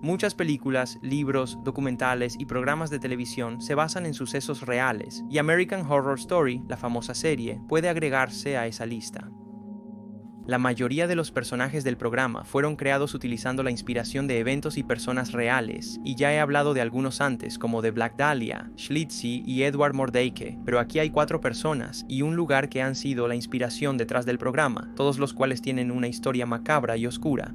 Muchas películas, libros, documentales y programas de televisión se basan en sucesos reales, y American Horror Story, la famosa serie, puede agregarse a esa lista. La mayoría de los personajes del programa fueron creados utilizando la inspiración de eventos y personas reales, y ya he hablado de algunos antes, como de Black Dahlia, Schlitzie y Edward Mordecai, pero aquí hay 4 personas y un lugar que han sido la inspiración detrás del programa, todos los cuales tienen una historia macabra y oscura.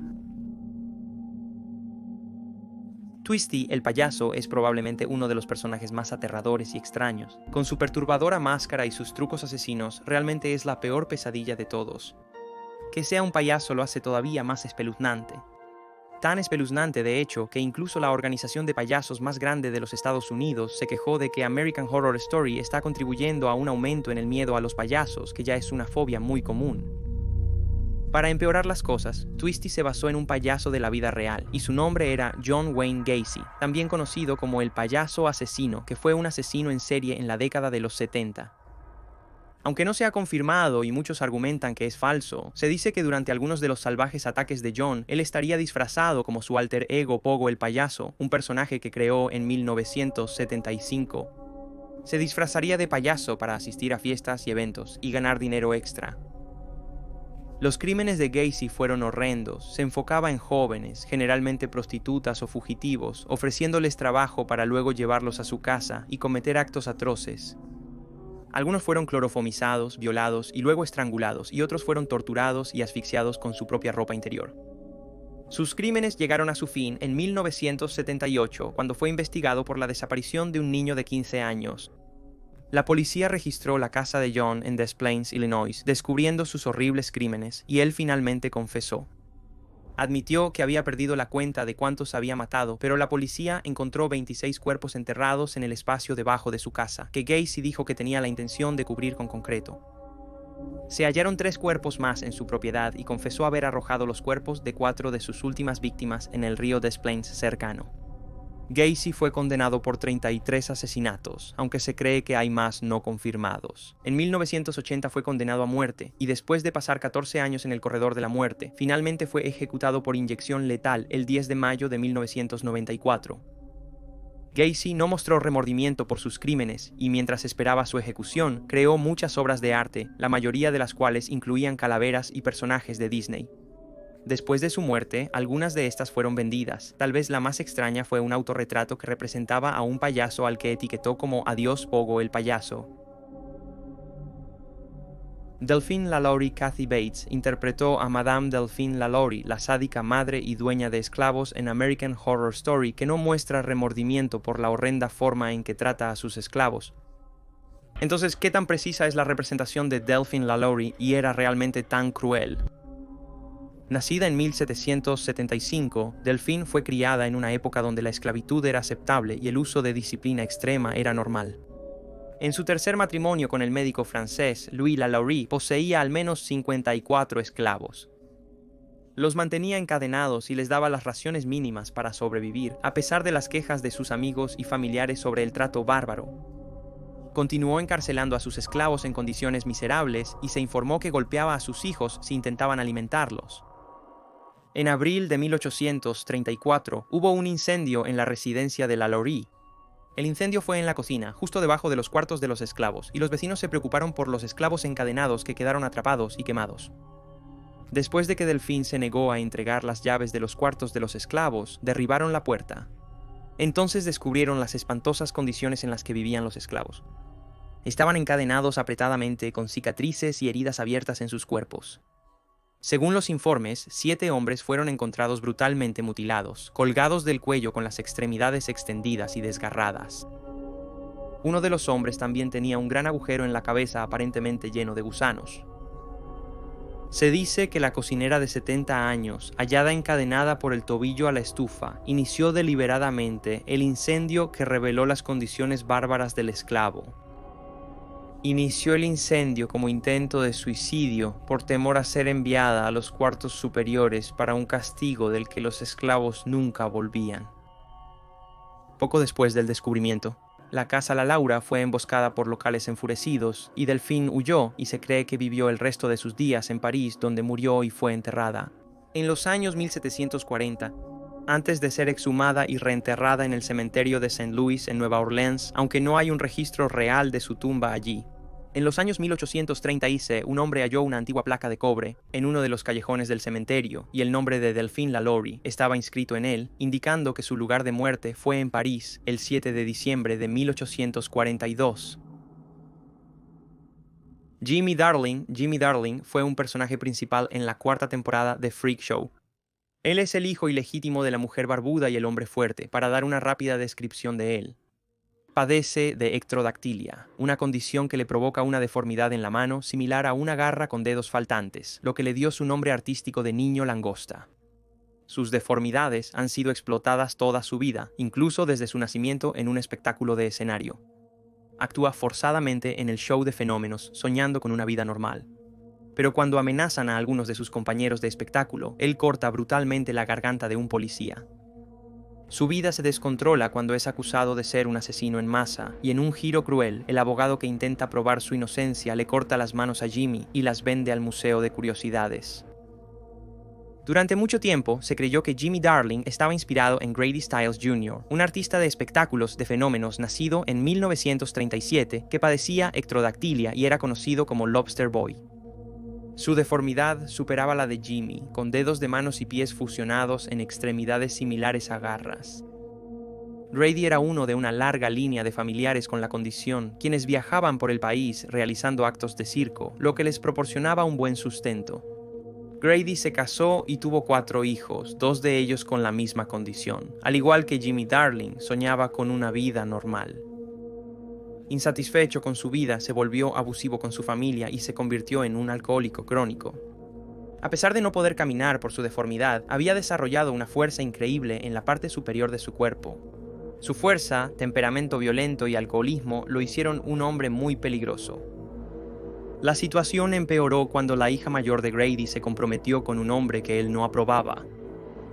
Twisty, el payaso, es probablemente uno de los personajes más aterradores y extraños. Con su perturbadora máscara y sus trucos asesinos, realmente es la peor pesadilla de todos. Que sea un payaso lo hace todavía más espeluznante. Tan espeluznante, de hecho, que incluso la organización de payasos más grande de los Estados Unidos se quejó de que American Horror Story está contribuyendo a un aumento en el miedo a los payasos, que ya es una fobia muy común. Para empeorar las cosas, Twisty se basó en un payaso de la vida real, y su nombre era John Wayne Gacy, también conocido como el payaso asesino, que fue un asesino en serie en la década de los 70. Aunque no se ha confirmado y muchos argumentan que es falso, se dice que durante algunos de los salvajes ataques de John, él estaría disfrazado como su alter ego Pogo el payaso, un personaje que creó en 1975. Se disfrazaría de payaso para asistir a fiestas y eventos y ganar dinero extra. Los crímenes de Gacy fueron horrendos. Se enfocaba en jóvenes, generalmente prostitutas o fugitivos, ofreciéndoles trabajo para luego llevarlos a su casa y cometer actos atroces. Algunos fueron clorofomizados, violados y luego estrangulados, y otros fueron torturados y asfixiados con su propia ropa interior. Sus crímenes llegaron a su fin en 1978, cuando fue investigado por la desaparición de un niño de 15 años. La policía registró la casa de John en Des Plaines, Illinois, descubriendo sus horribles crímenes, y él finalmente confesó. Admitió que había perdido la cuenta de cuántos había matado, pero la policía encontró 26 cuerpos enterrados en el espacio debajo de su casa, que Gacy dijo que tenía la intención de cubrir con concreto. Se hallaron 3 cuerpos más en su propiedad y confesó haber arrojado los cuerpos de 4 de sus últimas víctimas en el río Des Plaines cercano. Gacy fue condenado por 33 asesinatos, aunque se cree que hay más no confirmados. En 1980 fue condenado a muerte, y después de pasar 14 años en el corredor de la muerte, finalmente fue ejecutado por inyección letal el 10 de mayo de 1994. Gacy no mostró remordimiento por sus crímenes, y mientras esperaba su ejecución, creó muchas obras de arte, la mayoría de las cuales incluían calaveras y personajes de Disney. Después de su muerte, algunas de estas fueron vendidas. Tal vez la más extraña fue un autorretrato que representaba a un payaso al que etiquetó como Adiós Pogo el payaso. Delphine LaLaurie Kathy Bates interpretó a Madame Delphine LaLaurie, la sádica madre y dueña de esclavos en American Horror Story, que no muestra remordimiento por la horrenda forma en que trata a sus esclavos. Entonces, ¿qué tan precisa es la representación de Delphine LaLaurie y era realmente tan cruel? Nacida en 1775, Delphine fue criada en una época donde la esclavitud era aceptable y el uso de disciplina extrema era normal. En su tercer matrimonio con el médico francés Louis LaLaurie, poseía al menos 54 esclavos. Los mantenía encadenados y les daba las raciones mínimas para sobrevivir, a pesar de las quejas de sus amigos y familiares sobre el trato bárbaro. Continuó encarcelando a sus esclavos en condiciones miserables y se informó que golpeaba a sus hijos si intentaban alimentarlos. En abril de 1834 hubo un incendio en la residencia de LaLaurie. El incendio fue en la cocina, justo debajo de los cuartos de los esclavos, y los vecinos se preocuparon por los esclavos encadenados que quedaron atrapados y quemados. Después de que Delphine se negó a entregar las llaves de los cuartos de los esclavos, derribaron la puerta. Entonces descubrieron las espantosas condiciones en las que vivían los esclavos. Estaban encadenados apretadamente, con cicatrices y heridas abiertas en sus cuerpos. Según los informes, 7 hombres fueron encontrados brutalmente mutilados, colgados del cuello con las extremidades extendidas y desgarradas. Uno de los hombres también tenía un gran agujero en la cabeza aparentemente lleno de gusanos. Se dice que la cocinera de 70 años, hallada encadenada por el tobillo a la estufa, inició deliberadamente el incendio que reveló las condiciones bárbaras del esclavo. Inició el incendio como intento de suicidio por temor a ser enviada a los cuartos superiores para un castigo del que los esclavos nunca volvían. Poco después del descubrimiento, la casa La Laura fue emboscada por locales enfurecidos y Delphine huyó y se cree que vivió el resto de sus días en París, donde murió y fue enterrada. En los años 1740, antes de ser exhumada y reenterrada en el cementerio de St. Louis en Nueva Orleans, aunque no hay un registro real de su tumba allí. En los años 1830, un hombre halló una antigua placa de cobre en uno de los callejones del cementerio, y el nombre de Delphine Lalaurie estaba inscrito en él, indicando que su lugar de muerte fue en París el 7 de diciembre de 1842. Jimmy Darling fue un personaje principal en la cuarta temporada de Freak Show. Él es el hijo ilegítimo de la mujer barbuda y el hombre fuerte. Para dar una rápida descripción de él: padece de ectrodactilia, una condición que le provoca una deformidad en la mano similar a una garra con dedos faltantes, lo que le dio su nombre artístico de niño langosta. Sus deformidades han sido explotadas toda su vida, incluso desde su nacimiento en un espectáculo de escenario. Actúa forzadamente en el show de fenómenos, soñando con una vida normal. Pero cuando amenazan a algunos de sus compañeros de espectáculo, él corta brutalmente la garganta de un policía. Su vida se descontrola cuando es acusado de ser un asesino en masa, y en un giro cruel, el abogado que intenta probar su inocencia le corta las manos a Jimmy y las vende al Museo de Curiosidades. Durante mucho tiempo, se creyó que Jimmy Darling estaba inspirado en Grady Stiles Jr., un artista de espectáculos de fenómenos nacido en 1937 que padecía ectrodactilia y era conocido como Lobster Boy. Su deformidad superaba la de Jimmy, con dedos de manos y pies fusionados en extremidades similares a garras. Grady era uno de una larga línea de familiares con la condición, quienes viajaban por el país realizando actos de circo, lo que les proporcionaba un buen sustento. Grady se casó y tuvo 4 hijos, 2 de ellos con la misma condición. Al igual que Jimmy Darling, soñaba con una vida normal. Insatisfecho con su vida, se volvió abusivo con su familia y se convirtió en un alcohólico crónico. A pesar de no poder caminar por su deformidad, había desarrollado una fuerza increíble en la parte superior de su cuerpo. Su fuerza, temperamento violento y alcoholismo lo hicieron un hombre muy peligroso. La situación empeoró cuando la hija mayor de Grady se comprometió con un hombre que él no aprobaba.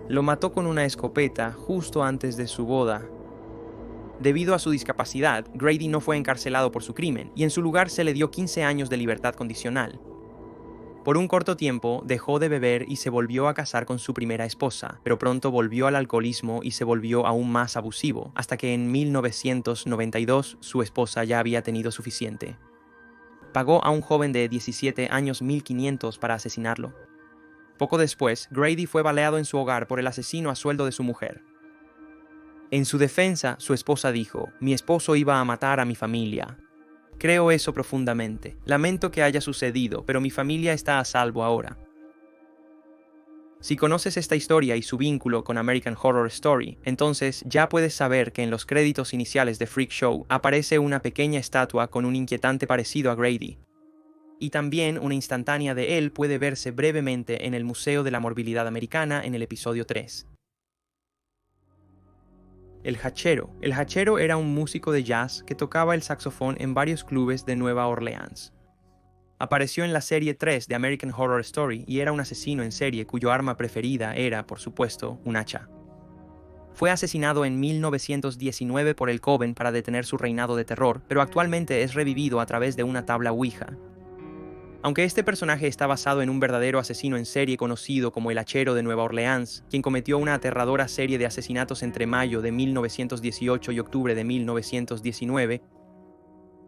Lo mató con una escopeta justo antes de su boda. Debido a su discapacidad, Grady no fue encarcelado por su crimen, y en su lugar se le dio 15 años de libertad condicional. Por un corto tiempo, dejó de beber y se volvió a casar con su primera esposa, pero pronto volvió al alcoholismo y se volvió aún más abusivo, hasta que en 1992 su esposa ya había tenido suficiente. Pagó a un joven de 17 años $1,500 para asesinarlo. Poco después, Grady fue baleado en su hogar por el asesino a sueldo de su mujer. En su defensa, su esposa dijo: «Mi esposo iba a matar a mi familia. Creo eso profundamente. Lamento que haya sucedido, pero mi familia está a salvo ahora». Si conoces esta historia y su vínculo con American Horror Story, entonces ya puedes saber que en los créditos iniciales de Freak Show aparece una pequeña estatua con un inquietante parecido a Grady. Y también una instantánea de él puede verse brevemente en el Museo de la Morbilidad Americana en el episodio 3. El hachero. El hachero era un músico de jazz que tocaba el saxofón en varios clubes de Nueva Orleans. Apareció en la serie 3 de American Horror Story y era un asesino en serie cuyo arma preferida era, por supuesto, un hacha. Fue asesinado en 1919 por el Coven para detener su reinado de terror, pero actualmente es revivido a través de una tabla Ouija. Aunque este personaje está basado en un verdadero asesino en serie conocido como el Hachero de Nueva Orleans, quien cometió una aterradora serie de asesinatos entre mayo de 1918 y octubre de 1919,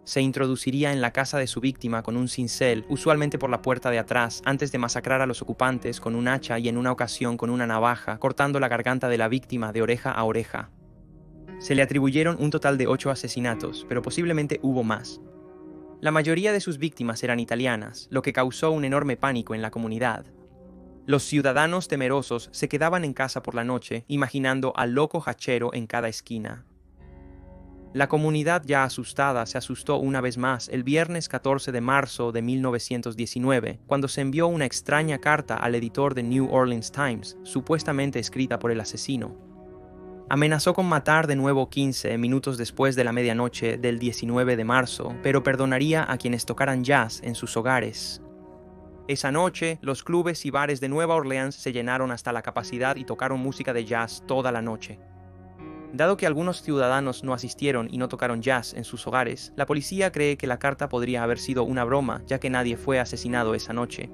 se introduciría en la casa de su víctima con un cincel, usualmente por la puerta de atrás, antes de masacrar a los ocupantes con un hacha y en una ocasión con una navaja, cortando la garganta de la víctima de oreja a oreja. Se le atribuyeron un total de 8 asesinatos, pero posiblemente hubo más. La mayoría de sus víctimas eran italianas, lo que causó un enorme pánico en la comunidad. Los ciudadanos temerosos se quedaban en casa por la noche, imaginando al loco hachero en cada esquina. La comunidad ya asustada se asustó una vez más el viernes 14 de marzo de 1919, cuando se envió una extraña carta al editor de New Orleans Times, supuestamente escrita por el asesino. Amenazó con matar de nuevo 15 minutos después de la medianoche del 19 de marzo, pero perdonaría a quienes tocaran jazz en sus hogares. Esa noche, los clubes y bares de Nueva Orleans se llenaron hasta la capacidad y tocaron música de jazz toda la noche. Dado que algunos ciudadanos no asistieron y no tocaron jazz en sus hogares, la policía cree que la carta podría haber sido una broma, ya que nadie fue asesinado esa noche.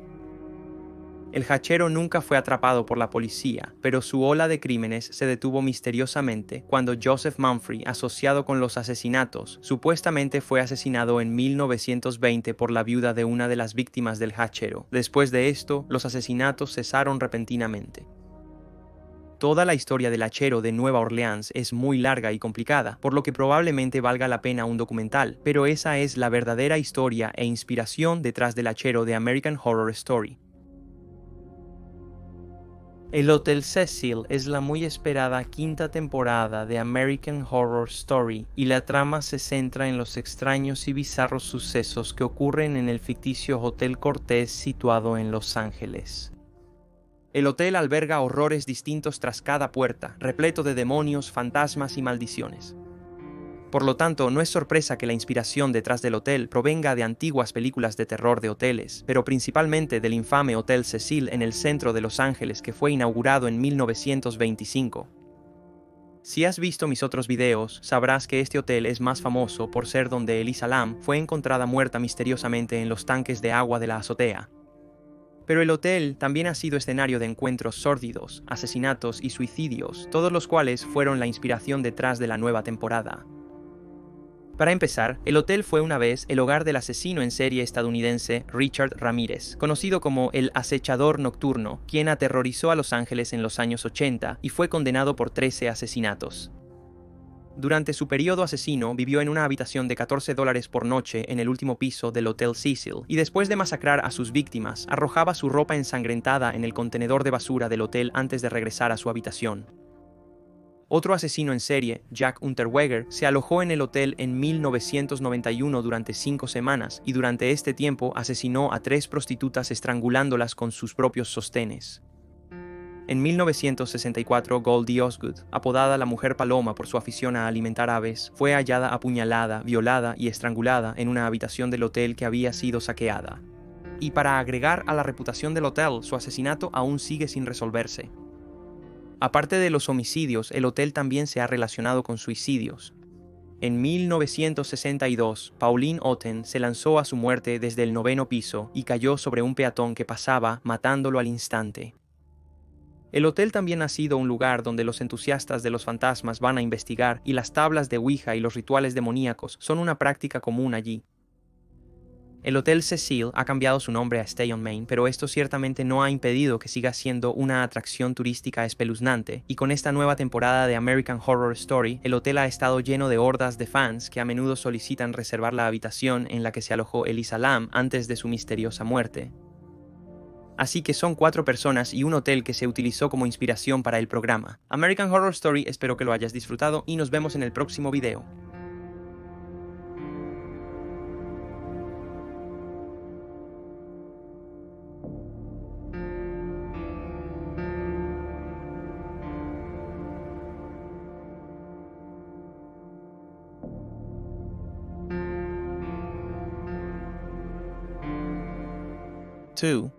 El hachero nunca fue atrapado por la policía, pero su ola de crímenes se detuvo misteriosamente cuando Joseph Mumphrey, asociado con los asesinatos, supuestamente fue asesinado en 1920 por la viuda de una de las víctimas del hachero. Después de esto, los asesinatos cesaron repentinamente. Toda la historia del hachero de Nueva Orleans es muy larga y complicada, por lo que probablemente valga la pena un documental, pero esa es la verdadera historia e inspiración detrás del hachero de American Horror Story. El Hotel Cecil es la muy esperada quinta temporada de American Horror Story y la trama se centra en los extraños y bizarros sucesos que ocurren en el ficticio Hotel Cortez situado en Los Ángeles. El hotel alberga horrores distintos tras cada puerta, repleto de demonios, fantasmas y maldiciones. Por lo tanto, no es sorpresa que la inspiración detrás del hotel provenga de antiguas películas de terror de hoteles, pero principalmente del infame Hotel Cecil en el centro de Los Ángeles que fue inaugurado en 1925. Si has visto mis otros videos, sabrás que este hotel es más famoso por ser donde Elisa Lam fue encontrada muerta misteriosamente en los tanques de agua de la azotea. Pero el hotel también ha sido escenario de encuentros sórdidos, asesinatos y suicidios, todos los cuales fueron la inspiración detrás de la nueva temporada. Para empezar, el hotel fue una vez el hogar del asesino en serie estadounidense Richard Ramírez, conocido como el acechador nocturno, quien aterrorizó a Los Ángeles en los años 80 y fue condenado por 13 asesinatos. Durante su periodo asesino, vivió en una habitación de $14 por noche en el último piso del Hotel Cecil, y después de masacrar a sus víctimas, arrojaba su ropa ensangrentada en el contenedor de basura del hotel antes de regresar a su habitación. Otro asesino en serie, Jack Unterweger, se alojó en el hotel en 1991 durante 5 semanas y durante este tiempo asesinó a 3 prostitutas estrangulándolas con sus propios sostenes. En 1964, Goldie Osgood, apodada la Mujer Paloma por su afición a alimentar aves, fue hallada apuñalada, violada y estrangulada en una habitación del hotel que había sido saqueada. Y para agregar a la reputación del hotel, su asesinato aún sigue sin resolverse. Aparte de los homicidios, el hotel también se ha relacionado con suicidios. En 1962, Pauline Otten se lanzó a su muerte desde el 9º piso y cayó sobre un peatón que pasaba, matándolo al instante. El hotel también ha sido un lugar donde los entusiastas de los fantasmas van a investigar, y las tablas de Ouija y los rituales demoníacos son una práctica común allí. El Hotel Cecil ha cambiado su nombre a Stay on Main, pero esto ciertamente no ha impedido que siga siendo una atracción turística espeluznante, y con esta nueva temporada de American Horror Story, el hotel ha estado lleno de hordas de fans que a menudo solicitan reservar la habitación en la que se alojó Elisa Lam antes de su misteriosa muerte. Así que son 4 personas y un hotel que se utilizó como inspiración para el programa. American Horror Story, espero que lo hayas disfrutado y nos vemos en el próximo video. Two.